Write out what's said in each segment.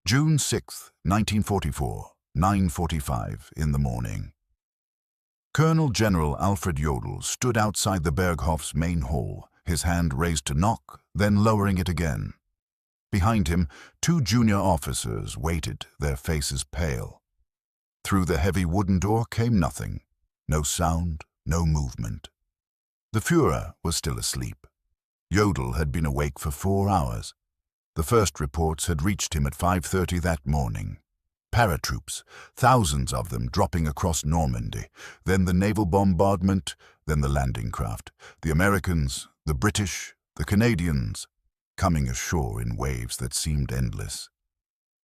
June 6, 1944, 9:45 in the morning. Colonel General Alfred Jodl stood outside the Berghof's main hall, his hand raised to knock, then lowering it again. Behind him, two junior officers waited, their faces pale. Through the heavy wooden door came nothing. No sound, no movement. The Führer was still asleep. Jodl had been awake for 4 hours. The first reports had reached him at 5:30 that morning. Paratroops, thousands of them dropping across Normandy, then the naval bombardment, then the landing craft, the Americans, the British, the Canadians, coming ashore in waves that seemed endless.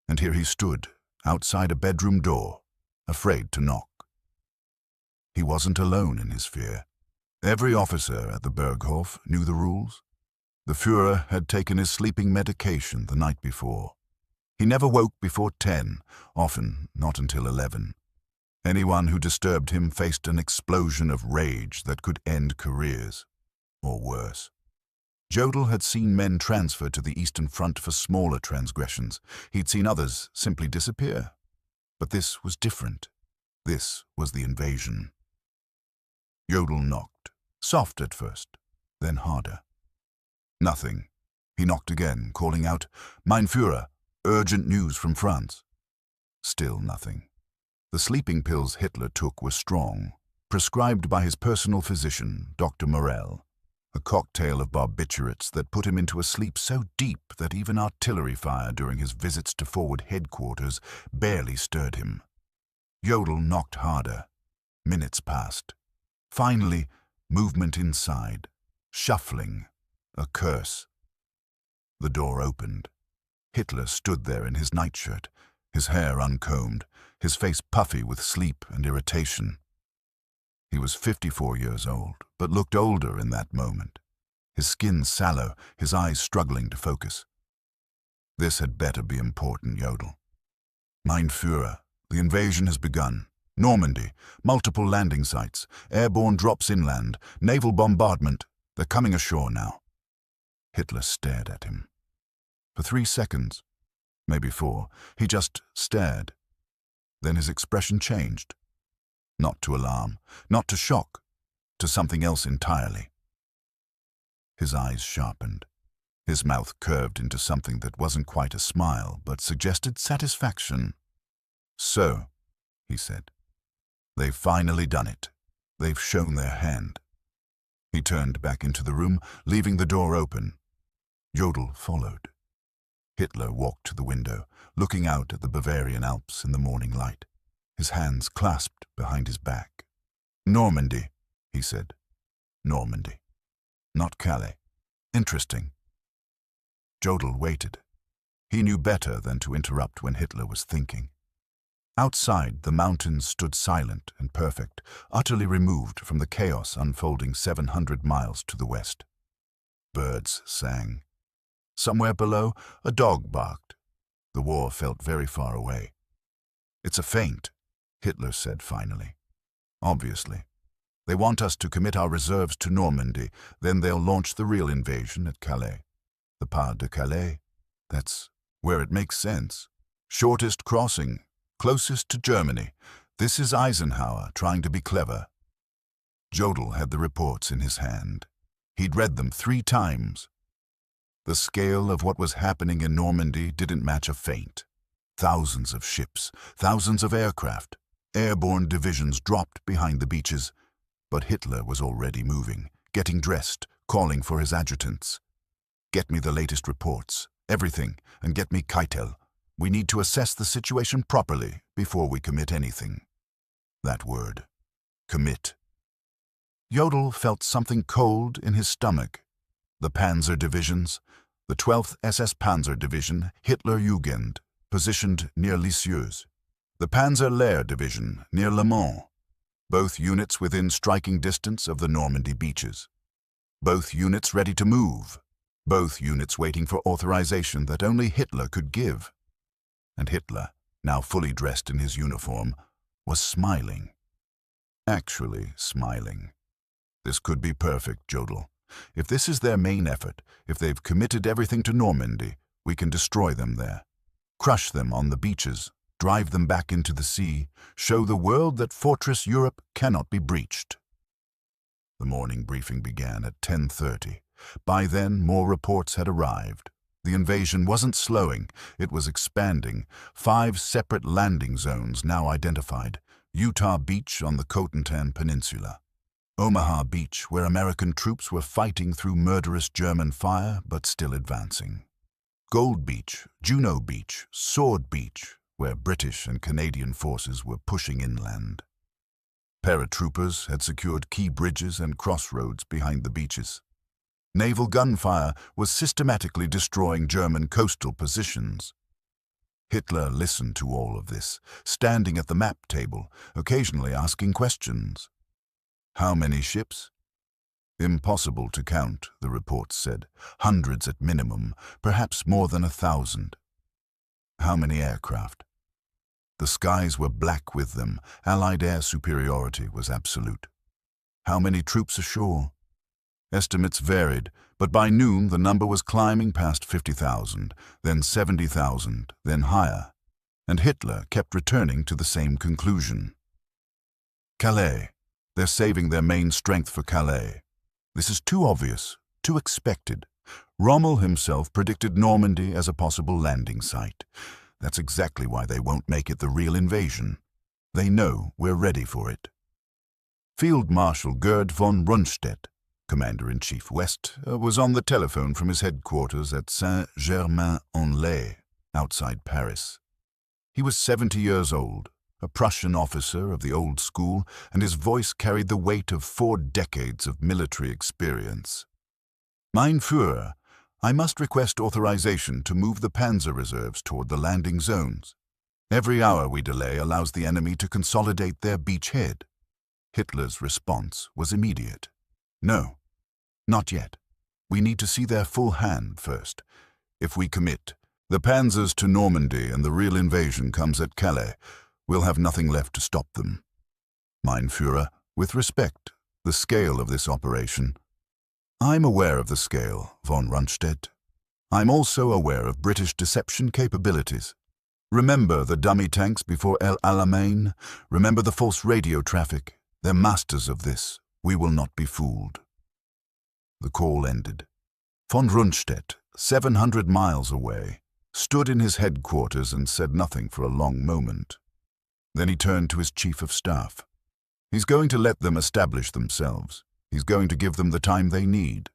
And here he stood, outside a bedroom door, afraid to knock. He wasn't alone in his fear. Every officer at the Berghof knew the rules. The Führer had taken his sleeping medication the night before. He never woke before 10, often not until 11. Anyone who disturbed him faced an explosion of rage that could end careers, or worse. Jodl had seen men transfer to the Eastern Front for smaller transgressions. He'd seen others simply disappear. But this was different. This was the invasion. Jodl knocked, soft at first, then harder. Nothing. He knocked again, calling out, "Mein Führer, urgent news from France." Still nothing. The sleeping pills Hitler took were strong, prescribed by his personal physician, Dr. Morel, a cocktail of barbiturates that put him into a sleep so deep that even artillery fire during his visits to forward headquarters barely stirred him. Jodl knocked harder. Minutes passed. Finally, movement inside, shuffling, a curse. The door opened. Hitler stood there in his nightshirt, his hair uncombed, his face puffy with sleep and irritation. He was 54 years old, but looked older in that moment. His skin sallow, his eyes struggling to focus. This had better be important, Jodl. "Mein Führer, the invasion has begun. Normandy, multiple landing sites, airborne drops inland, naval bombardment. They're coming ashore now." Hitler stared at him. For 3 seconds, maybe 4, he just stared. Then his expression changed. Not to alarm, not to shock, to something else entirely. His eyes sharpened. His mouth curved into something that wasn't quite a smile, but suggested satisfaction. "So," he said, "they've finally done it. They've shown their hand." He turned back into the room, leaving the door open. Jodl followed. Hitler walked to the window, looking out at the Bavarian Alps in the morning light, his hands clasped behind his back. "Normandy," he said. "Normandy. Not Calais. Interesting." Jodl waited. He knew better than to interrupt when Hitler was thinking. Outside, the mountains stood silent and perfect, utterly removed from the chaos unfolding 700 miles to the west. Birds sang. Somewhere below, a dog barked. The war felt very far away. "It's a feint," Hitler said finally. "Obviously. They want us to commit our reserves to Normandy, then they'll launch the real invasion at Calais. The Pas de Calais. That's where it makes sense. Shortest crossing, closest to Germany. This is Eisenhower trying to be clever." Jodl had the reports in his hand. He'd read them 3 times. The scale of what was happening in Normandy didn't match a feint. Thousands of ships, thousands of aircraft, airborne divisions dropped behind the beaches. But Hitler was already moving, getting dressed, calling for his adjutants. "Get me the latest reports, everything, and get me Keitel. We need to assess the situation properly before we commit anything." That word, commit. Jodl felt something cold in his stomach. The Panzer divisions, the 12th SS Panzer Division, Hitler Jugend, positioned near Lisieux. The Panzer Lair Division, near Le Mans. Both units within striking distance of the Normandy beaches. Both units ready to move. Both units waiting for authorization that only Hitler could give. And Hitler, now fully dressed in his uniform, was smiling. Actually smiling. This could be perfect, Jodl. If this is their main effort, if they've committed everything to Normandy, we can destroy them there. Crush them on the beaches, drive them back into the sea, show the world that Fortress Europe cannot be breached. The morning briefing began at 10:30. By then, more reports had arrived. The invasion wasn't slowing, it was expanding. 5 separate landing zones now identified. Utah Beach on the Cotentin Peninsula. Omaha Beach, where American troops were fighting through murderous German fire but still advancing. Gold Beach, Juno Beach, Sword Beach, where British and Canadian forces were pushing inland. Paratroopers had secured key bridges and crossroads behind the beaches. Naval gunfire was systematically destroying German coastal positions. Hitler listened to all of this, standing at the map table, occasionally asking questions. How many ships? Impossible to count, the reports said. Hundreds at minimum, perhaps more than 1,000. How many aircraft? The skies were black with them. Allied air superiority was absolute. How many troops ashore? Estimates varied, but by noon the number was climbing past 50,000, then 70,000, then higher. And Hitler kept returning to the same conclusion. Calais. They're saving their main strength for Calais. This is too obvious, too expected. Rommel himself predicted Normandy as a possible landing site. That's exactly why they won't make it the real invasion. They know we're ready for it. Field Marshal Gerd von Rundstedt, Commander-in-Chief West, was on the telephone from his headquarters at Saint-Germain-en-Laye, outside Paris. He was 70 years old, a Prussian officer of the old school, and his voice carried the weight of 4 decades of military experience. Mein Führer, I must request authorization to move the panzer reserves toward the landing zones. Every hour we delay allows the enemy to consolidate their beachhead. Hitler's response was immediate. No, not yet. We need to see their full hand first. If we commit, the panzers to Normandy and the real invasion comes at Calais, we'll have nothing left to stop them. Mein Führer, with respect, the scale of this operation. I'm aware of the scale, von Rundstedt. I'm also aware of British deception capabilities. Remember the dummy tanks before El Alamein? Remember the false radio traffic? They're masters of this. We will not be fooled. The call ended. Von Rundstedt, 700 miles away, stood in his headquarters and said nothing for a long moment. Then he turned to his chief of staff. He's going to let them establish themselves. He's going to give them the time they need.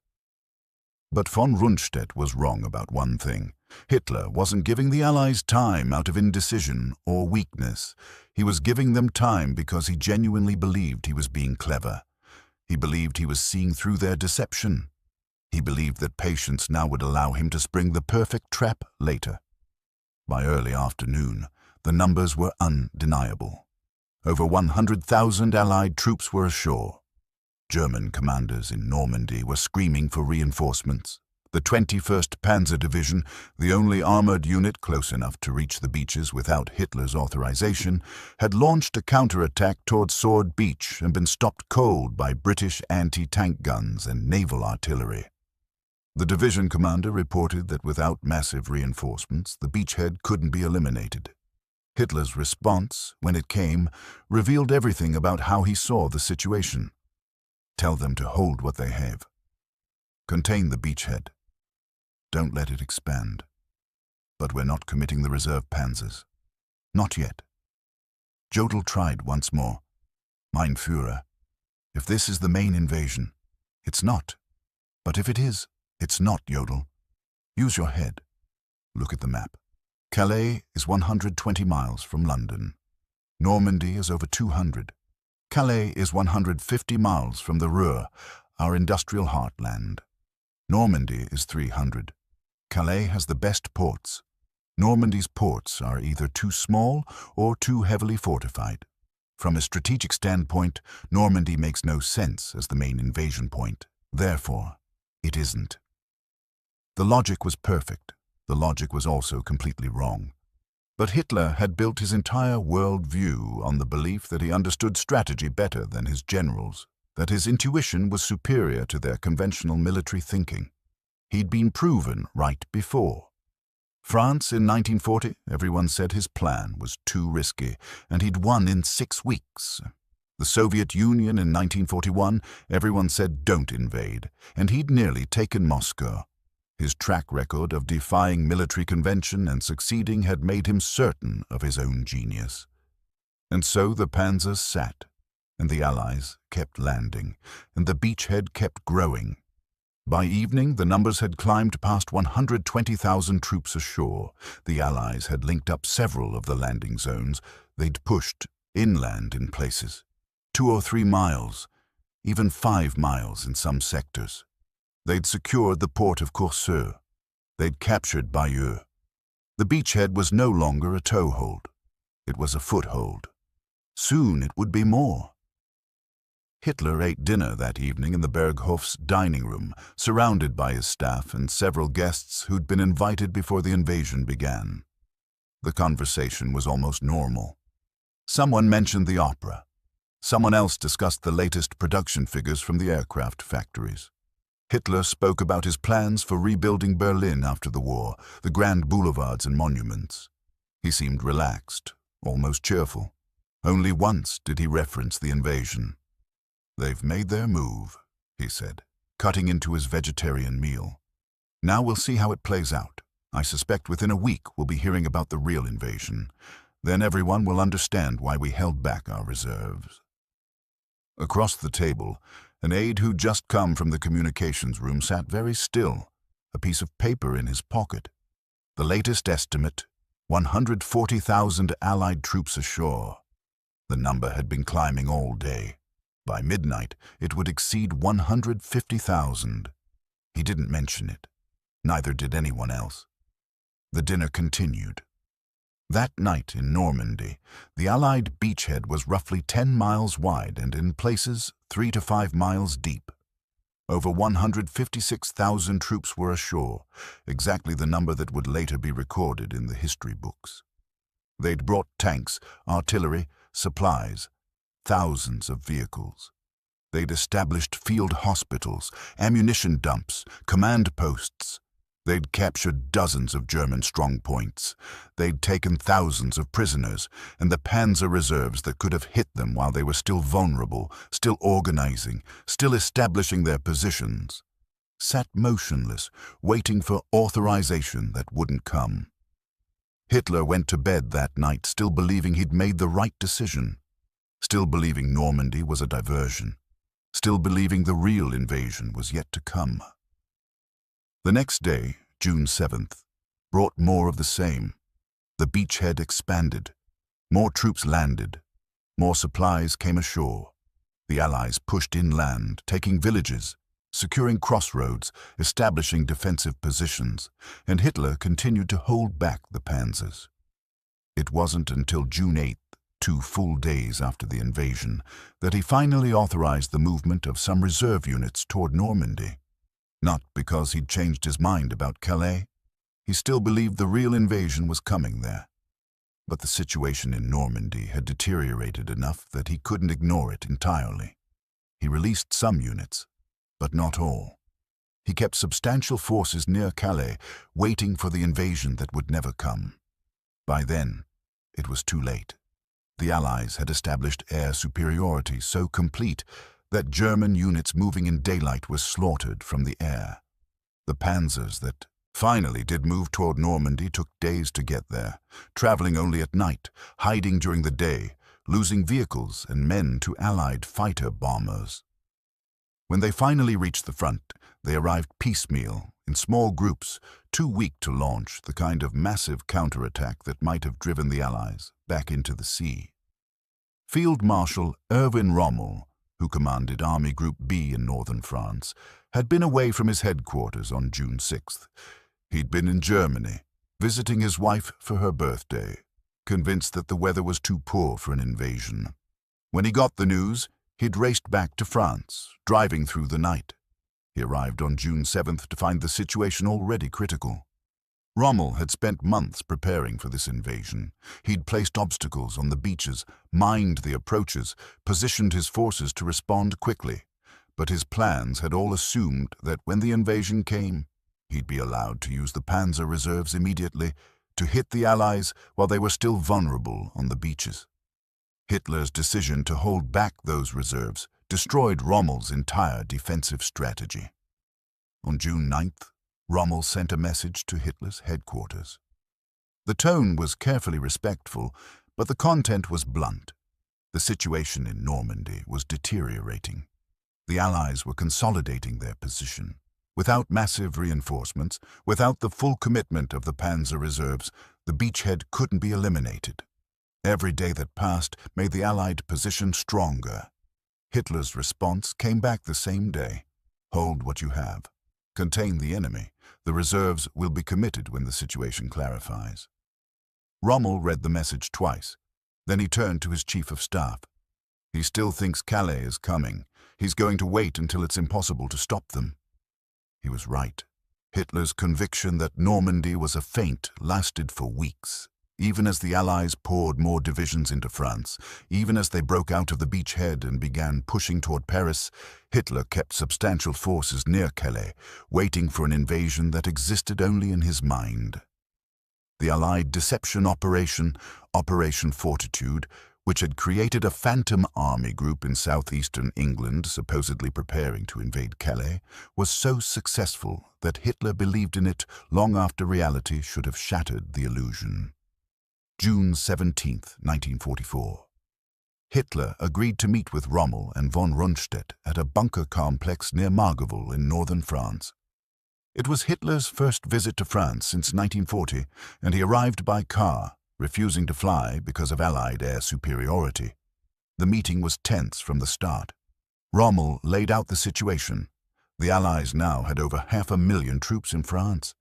But von Rundstedt was wrong about one thing. Hitler wasn't giving the Allies time out of indecision or weakness. He was giving them time because he genuinely believed he was being clever. He believed he was seeing through their deception. He believed that patience now would allow him to spring the perfect trap later. By early afternoon, the numbers were undeniable. Over 100,000 Allied troops were ashore. German commanders in Normandy were screaming for reinforcements. The 21st Panzer Division, the only armored unit close enough to reach the beaches without Hitler's authorization, had launched a counterattack toward Sword Beach and been stopped cold by British anti-tank guns and naval artillery. The division commander reported that without massive reinforcements, the beachhead couldn't be eliminated. Hitler's response, when it came, revealed everything about how he saw the situation. Tell them to hold what they have. Contain the beachhead. Don't let it expand. But we're not committing the reserve panzers. Not yet. Jodl tried once more. Mein Führer, if this is the main invasion, it's not. But if it is, it's not, Jodl. Use your head. Look at the map. Calais is 120 miles from London. Normandy is over 200. Calais is 150 miles from the Ruhr, our industrial heartland. Normandy is 300. Calais has the best ports. Normandy's ports are either too small or too heavily fortified. From a strategic standpoint, Normandy makes no sense as the main invasion point. Therefore, it isn't. The logic was perfect. The logic was also completely wrong. But Hitler had built his entire world view on the belief that he understood strategy better than his generals, that his intuition was superior to their conventional military thinking. He'd been proven right before. France in 1940, everyone said his plan was too risky, and he'd won in 6 weeks. The Soviet Union in 1941, everyone said don't invade, and he'd nearly taken Moscow. His track record of defying military convention and succeeding had made him certain of his own genius. And so the panzers sat, and the Allies kept landing, and the beachhead kept growing. By evening, the numbers had climbed past 120,000 troops ashore. The Allies had linked up several of the landing zones. They'd pushed inland in places, 2 or 3 miles, even 5 miles in some sectors. They'd secured the port of Corseul. They'd captured Bayeux. The beachhead was no longer a toehold. It was a foothold. Soon it would be more. Hitler ate dinner that evening in the Berghof's dining room, surrounded by his staff and several guests who'd been invited before the invasion began. The conversation was almost normal. Someone mentioned the opera. Someone else discussed the latest production figures from the aircraft factories. Hitler spoke about his plans for rebuilding Berlin after the war, the grand boulevards and monuments. He seemed relaxed, almost cheerful. Only once did he reference the invasion. "They've made their move," he said, cutting into his vegetarian meal. "Now we'll see how it plays out. I suspect within a week we'll be hearing about the real invasion. Then everyone will understand why we held back our reserves." Across the table, an aide who'd just come from the communications room sat very still, a piece of paper in his pocket. The latest estimate, 140,000 Allied troops ashore. The number had been climbing all day. By midnight, it would exceed 150,000. He didn't mention it. Neither did anyone else. The dinner continued. That night in Normandy, the Allied beachhead was roughly 10 miles wide and in places 3 to 5 miles deep. Over 156,000 troops were ashore, exactly the number that would later be recorded in the history books. They'd brought tanks, artillery, supplies, thousands of vehicles. They'd established field hospitals, ammunition dumps, command posts. They'd captured dozens of German strongpoints. They'd taken thousands of prisoners, and the panzer reserves that could have hit them while they were still vulnerable, still organizing, still establishing their positions, sat motionless, waiting for authorization that wouldn't come. Hitler went to bed that night still believing he'd made the right decision, still believing Normandy was a diversion, still believing the real invasion was yet to come. The next day, June 7th, brought more of the same. The beachhead expanded. More troops landed. More supplies came ashore. The Allies pushed inland, taking villages, securing crossroads, establishing defensive positions, and Hitler continued to hold back the panzers. It wasn't until June 8th, 2 full days after the invasion, that he finally authorized the movement of some reserve units toward Normandy. Not because he'd changed his mind about Calais. He still believed the real invasion was coming there. But the situation in Normandy had deteriorated enough that he couldn't ignore it entirely. He released some units, but not all. He kept substantial forces near Calais, waiting for the invasion that would never come. By then, it was too late. The Allies had established air superiority so complete that German units moving in daylight were slaughtered from the air. The panzers that finally did move toward Normandy took days to get there, traveling only at night, hiding during the day, losing vehicles and men to Allied fighter bombers. When they finally reached the front, they arrived piecemeal, in small groups, too weak to launch the kind of massive counterattack that might have driven the Allies back into the sea. Field Marshal Erwin Rommel, who commanded Army Group B in northern France, had been away from his headquarters on June 6th. He'd been in Germany, visiting his wife for her birthday, convinced that the weather was too poor for an invasion. When he got the news, he'd raced back to France, driving through the night. He arrived on June 7th to find the situation already critical. Rommel had spent months preparing for this invasion. He'd placed obstacles on the beaches, mined the approaches, positioned his forces to respond quickly. But his plans had all assumed that when the invasion came, He'd be allowed to use the panzer reserves immediately to hit the Allies while they were still vulnerable on the beaches. Hitler's decision to hold back those reserves destroyed Rommel's entire defensive strategy. On June 9th, Rommel sent a message to Hitler's headquarters. The tone was carefully respectful, but the content was blunt. The situation in Normandy was deteriorating. The Allies were consolidating their position. Without massive reinforcements, without the full commitment of the panzer reserves, the beachhead couldn't be eliminated. Every day that passed made the Allied position stronger. Hitler's response came back the same day. Hold what you have. Contain the enemy. The reserves will be committed when the situation clarifies. Rommel read the message twice. Then he turned to his chief of staff. He still thinks Calais is coming. He's going to wait until it's impossible to stop them. He was right. Hitler's conviction that Normandy was a feint lasted for weeks. Even as the Allies poured more divisions into France, even as they broke out of the beachhead and began pushing toward Paris, Hitler kept substantial forces near Calais, waiting for an invasion that existed only in his mind. The Allied deception operation, Operation Fortitude, which had created a phantom army group in southeastern England supposedly preparing to invade Calais, was so successful that Hitler believed in it long after reality should have shattered the illusion. June 17, 1944. Hitler agreed to meet with Rommel and von Rundstedt at a bunker complex near Margaville in northern France. It was Hitler's first visit to France since 1940, and he arrived by car, refusing to fly because of Allied air superiority. The meeting was tense from the start. Rommel laid out the situation. The Allies now had over 500,000 troops in France.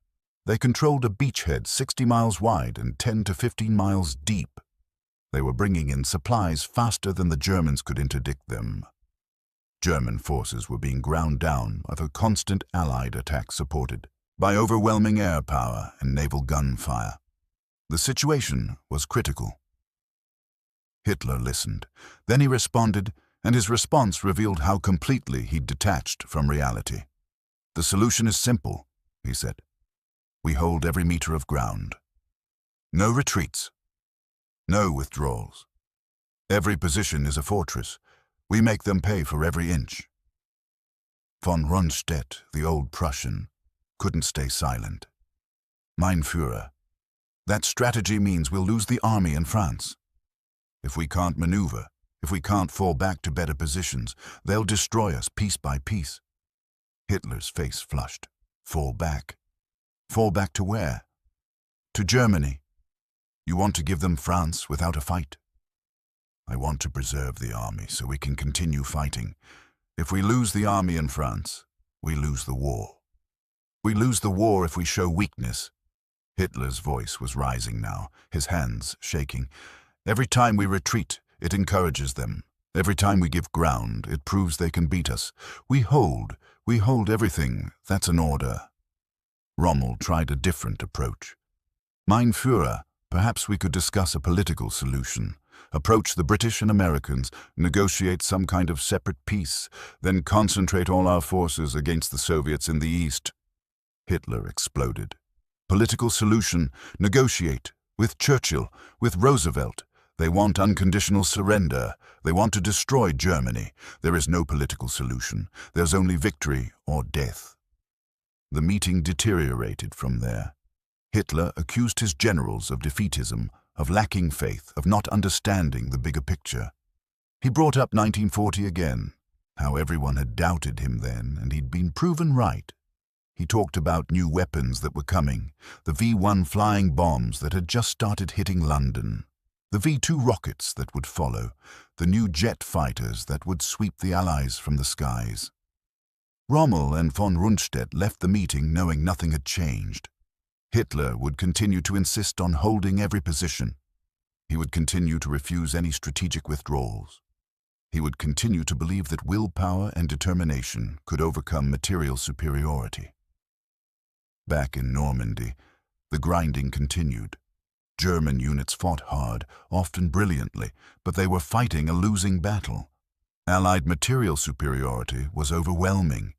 They controlled a beachhead 60 miles wide and 10 to 15 miles deep. They were bringing in supplies faster than the Germans could interdict them. German forces were being ground down by the constant Allied attack supported by overwhelming air power and naval gunfire. The situation was critical. Hitler listened. Then he responded, and his response revealed how completely he'd detached from reality. "The solution is simple," he said. "We hold every meter of ground. No retreats. No withdrawals. Every position is a fortress. We make them pay for every inch." Von Rundstedt, the old Prussian, couldn't stay silent. "Mein Führer, that strategy means we'll lose the army in France. If we can't maneuver, if we can't fall back to better positions, they'll destroy us piece by piece." Hitler's face flushed. Fall back? Fall back to where? To Germany. You want to give them France without a fight? I want to preserve the army so we can continue fighting. If we lose the army in France, we lose the war. We lose the war if we show weakness. Hitler's voice was rising now, his hands shaking. Every time we retreat, it encourages them. Every time we give ground, it proves they can beat us. We hold everything. That's an order. Rommel tried a different approach. Mein Führer, perhaps we could discuss a political solution. Approach the British and Americans, negotiate some kind of separate peace, then concentrate all our forces against the Soviets in the East. Hitler exploded. Political solution, negotiate, with Churchill, with Roosevelt. They want unconditional surrender. They want to destroy Germany. There is no political solution. There's only victory or death. The meeting deteriorated from there. Hitler accused his generals of defeatism, of lacking faith, of not understanding the bigger picture. He brought up 1940 again, how everyone had doubted him then, and he'd been proven right. He talked about new weapons that were coming, the V-1 flying bombs that had just started hitting London, the V-2 rockets that would follow, the new jet fighters that would sweep the Allies from the skies. Rommel and von Rundstedt left the meeting knowing nothing had changed. Hitler would continue to insist on holding every position. He would continue to refuse any strategic withdrawals. He would continue to believe that willpower and determination could overcome material superiority. Back in Normandy, the grinding continued. German units fought hard, often brilliantly, but they were fighting a losing battle. Allied material superiority was overwhelming.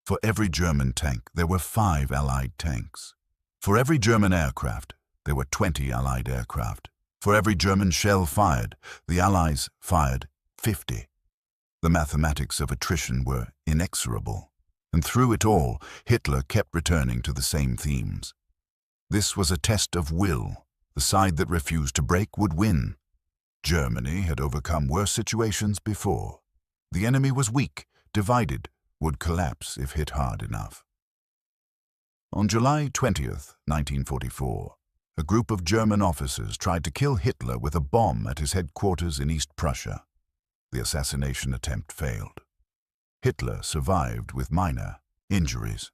For every German tank, there were 5 Allied tanks. For every German aircraft, there were 20 Allied aircraft. For every German shell fired, the Allies fired 50. The mathematics of attrition were inexorable, and through it all, Hitler kept returning to the same themes. This was a test of will. The side that refused to break would win. Germany had overcome worse situations before. The enemy was weak, divided, would collapse if hit hard enough. On July 20th, 1944, a group of German officers tried to kill Hitler with a bomb at his headquarters in East Prussia. The assassination attempt failed. Hitler survived with minor injuries.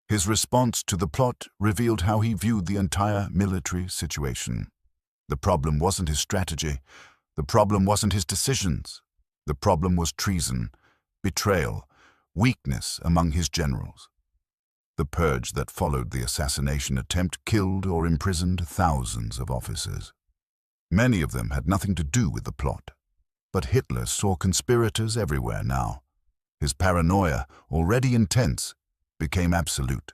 His response to the plot revealed how he viewed the entire military situation. The problem wasn't his strategy. The problem wasn't his decisions. The problem was treason, betrayal, weakness among his generals. The purge that followed the assassination attempt killed or imprisoned thousands of officers. Many of them had nothing to do with the plot. But Hitler saw conspirators everywhere now. His paranoia, already intense, became absolute.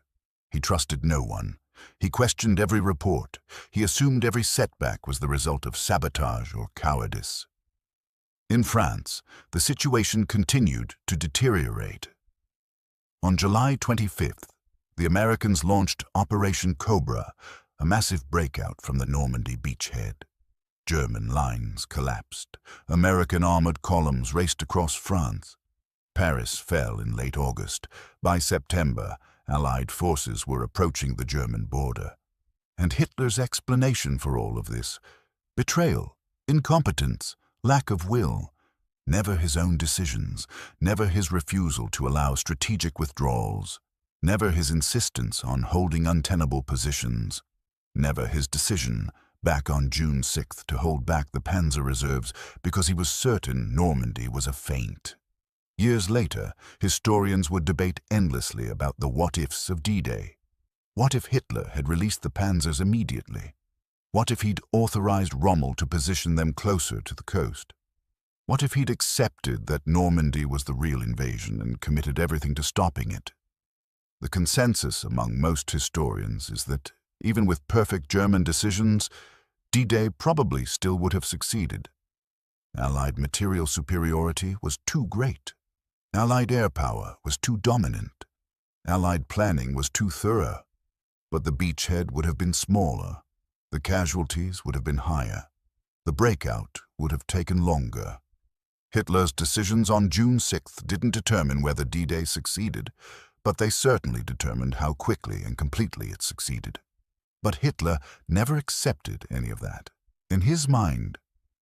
He trusted no one. He questioned every report. He assumed every setback was the result of sabotage or cowardice. In France, the situation continued to deteriorate. On July 25th, the Americans launched Operation Cobra, a massive breakout from the Normandy beachhead. German lines collapsed. American armored columns raced across France. Paris fell in late August. By September, Allied forces were approaching the German border. And Hitler's explanation for all of this: betrayal, incompetence, lack of will. Never his own decisions, never his refusal to allow strategic withdrawals, never his insistence on holding untenable positions, never his decision, back on June 6th, to hold back the panzer reserves because he was certain Normandy was a feint. Years later, historians would debate endlessly about the what-ifs of D-Day. What if Hitler had released the panzers immediately? What if he'd authorized Rommel to position them closer to the coast? What if he'd accepted that Normandy was the real invasion and committed everything to stopping it? The consensus among most historians is that, even with perfect German decisions, D-Day probably still would have succeeded. Allied material superiority was too great. Allied air power was too dominant. Allied planning was too thorough. But the beachhead would have been smaller. The casualties would have been higher. The breakout would have taken longer. Hitler's decisions on June 6th didn't determine whether D-Day succeeded, but they certainly determined how quickly and completely it succeeded. But Hitler never accepted any of that. In his mind,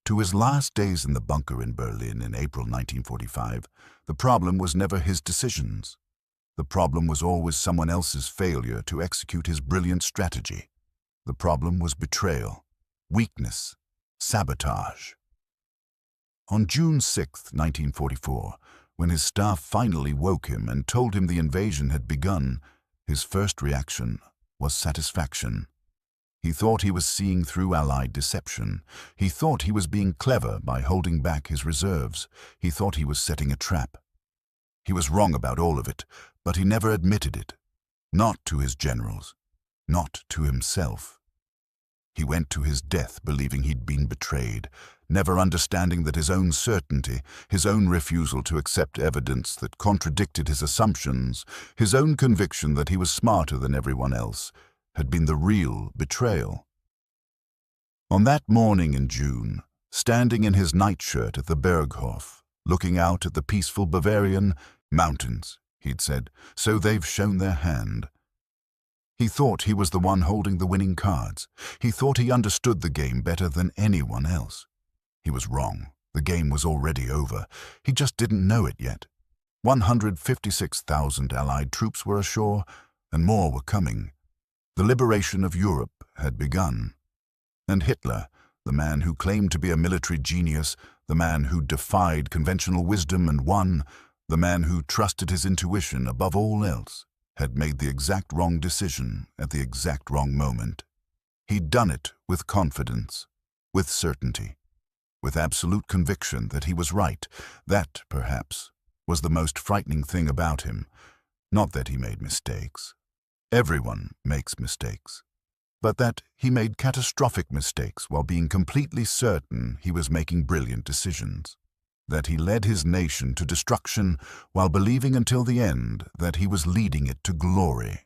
to his last days in the bunker in Berlin in April 1945, the problem was never his decisions. The problem was always someone else's failure to execute his brilliant strategy. The problem was betrayal, weakness, sabotage. On June 6, 1944, when his staff finally woke him and told him the invasion had begun, his first reaction was satisfaction. He thought he was seeing through Allied deception. He thought he was being clever by holding back his reserves. He thought he was setting a trap. He was wrong about all of it, but he never admitted it. Not to his generals, not to himself. He went to his death believing he'd been betrayed, never understanding that his own certainty, his own refusal to accept evidence that contradicted his assumptions, his own conviction that he was smarter than everyone else, had been the real betrayal. On that morning in June, standing in his nightshirt at the Berghof, looking out at the peaceful Bavarian mountains, he'd said, "So they've shown their hand." He thought he was the one holding the winning cards. He thought he understood the game better than anyone else. He was wrong. The game was already over. He just didn't know it yet. 156,000 Allied troops were ashore, and more were coming. The liberation of Europe had begun. And Hitler, the man who claimed to be a military genius, the man who defied conventional wisdom and won, the man who trusted his intuition above all else, had made the exact wrong decision at the exact wrong moment. He'd done it with confidence, with certainty, with absolute conviction that he was right. That, perhaps, was the most frightening thing about him. Not that he made mistakes. Everyone makes mistakes. But that he made catastrophic mistakes while being completely certain he was making brilliant decisions. That he led his nation to destruction while believing until the end that he was leading it to glory.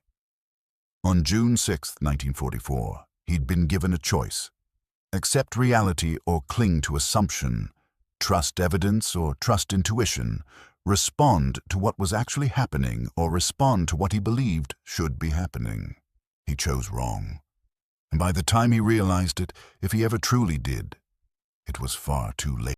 On June 6, 1944, he'd been given a choice. Accept reality or cling to assumption, trust evidence or trust intuition, respond to what was actually happening or respond to what he believed should be happening. He chose wrong. And by the time he realized it, if he ever truly did, it was far too late.